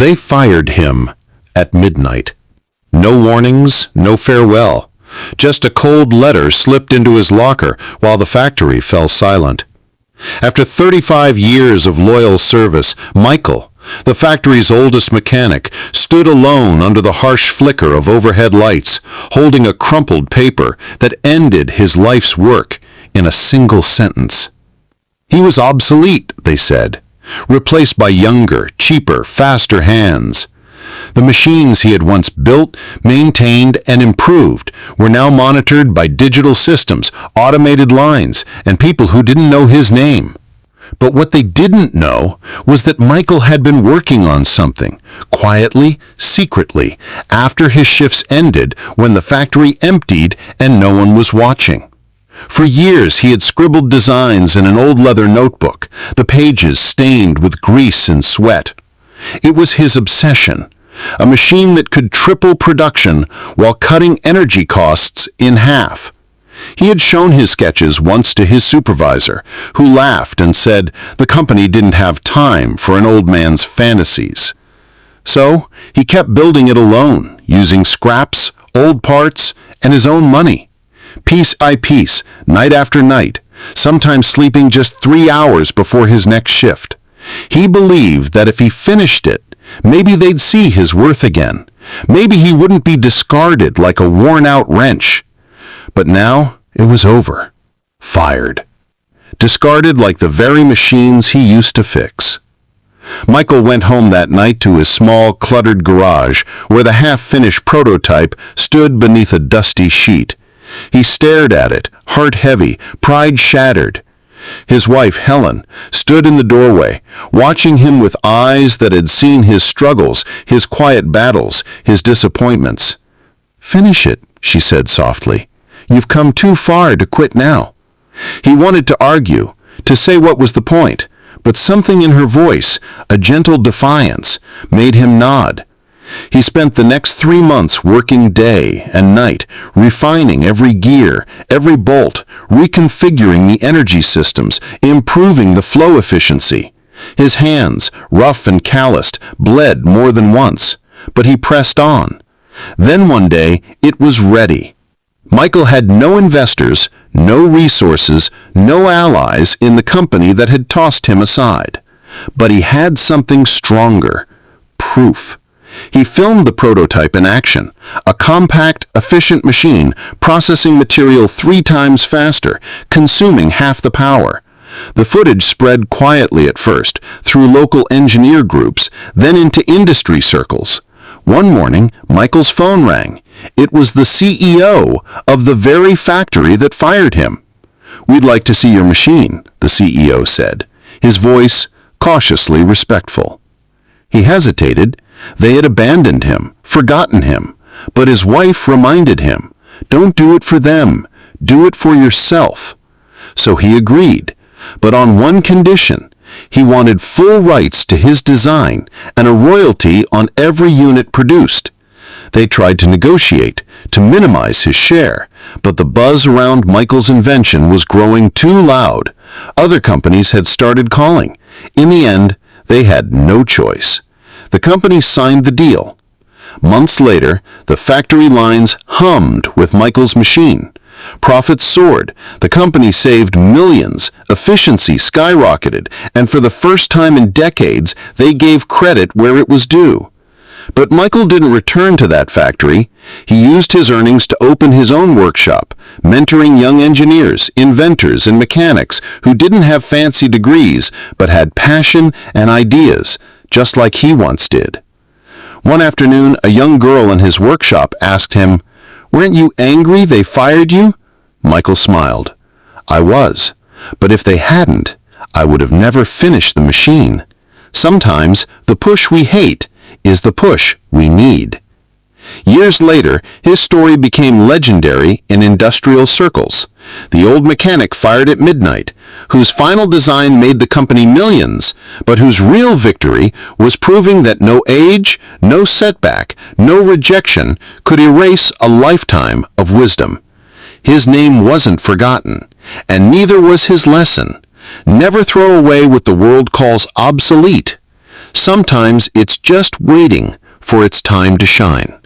They fired him at midnight. No warnings, no farewell. Just a cold letter slipped into his locker while the factory fell silent. After 35 years of loyal service, Michael, the factory's oldest mechanic, stood alone under the harsh flicker of overhead lights, holding a crumpled paper that ended his life's work in a single sentence. He was obsolete, they said, replaced by younger, cheaper, faster hands. The machines he had once built, maintained, and improved were now monitored by digital systems, automated lines, and people who didn't know his name. But what they didn't know was that Michael had been working on something, quietly, secretly, after his shifts ended when the factory emptied and no one was watching. For years he had scribbled designs in an old leather notebook, the pages stained with grease and sweat. It was his obsession, a machine that could triple production while cutting energy costs in half. He had shown his sketches once to his supervisor, who laughed and said the company didn't have time for an old man's fantasies. So he kept building it alone, using scraps, old parts, and his own money. Piece by piece, night after night, sometimes sleeping just 3 hours before his next shift. He believed that if he finished it, maybe they'd see his worth again. Maybe he wouldn't be discarded like a worn-out wrench. But now it was over. Fired. Discarded like the very machines he used to fix. Michael went home that night to his small, cluttered garage where the half-finished prototype stood beneath a dusty sheet. He stared at it, heart heavy, pride shattered. His wife, Helen, stood in the doorway, watching him with eyes that had seen his struggles, his quiet battles, his disappointments. "Finish it," she said softly. "You've come too far to quit now." He wanted to argue, to say what was the point, but something in her voice, a gentle defiance, made him nod. He spent the next 3 months working day and night, refining every gear, every bolt, reconfiguring the energy systems, improving the flow efficiency. His hands, rough and calloused, bled more than once, but he pressed on. Then one day, it was ready. Michael had no investors, no resources, no allies in the company that had tossed him aside. But he had something stronger: proof. He filmed the prototype in action, a compact, efficient machine processing material 3 times faster, consuming half the power. The footage spread quietly at first, through local engineer groups, then into industry circles. One morning, Michael's phone rang. It was the CEO of the very factory that fired him. "We'd like to see your machine," the CEO said, his voice cautiously respectful. He hesitated. They had abandoned him, forgotten him. But his wife reminded him, "Don't do it for them. Do it for yourself." So he agreed, but on one condition. He wanted full rights to his design and a royalty on every unit produced. They tried to negotiate, to minimize his share, but the buzz around Michael's invention was growing too loud. Other companies had started calling. In the end, they had no choice. The company signed the deal. Months later, the factory lines hummed with Michael's machine. Profits soared. The company saved millions. Efficiency skyrocketed. And for the first time in decades, they gave credit where it was due. But Michael didn't return to that factory. He used his earnings to open his own workshop, mentoring young engineers, inventors, and mechanics who didn't have fancy degrees but had passion and ideas, just like he once did. One afternoon, a young girl in his workshop asked him, "Weren't you angry they fired you?" Michael smiled. "I was, but if they hadn't, I would have never finished the machine. Sometimes the push we hate is the push we need." Years later, his story became legendary in industrial circles. The old mechanic fired at midnight, whose final design made the company millions, but whose real victory was proving that no age, no setback, no rejection could erase a lifetime of wisdom. His name wasn't forgotten, and neither was his lesson. Never throw away what the world calls obsolete. Sometimes it's just waiting for its time to shine.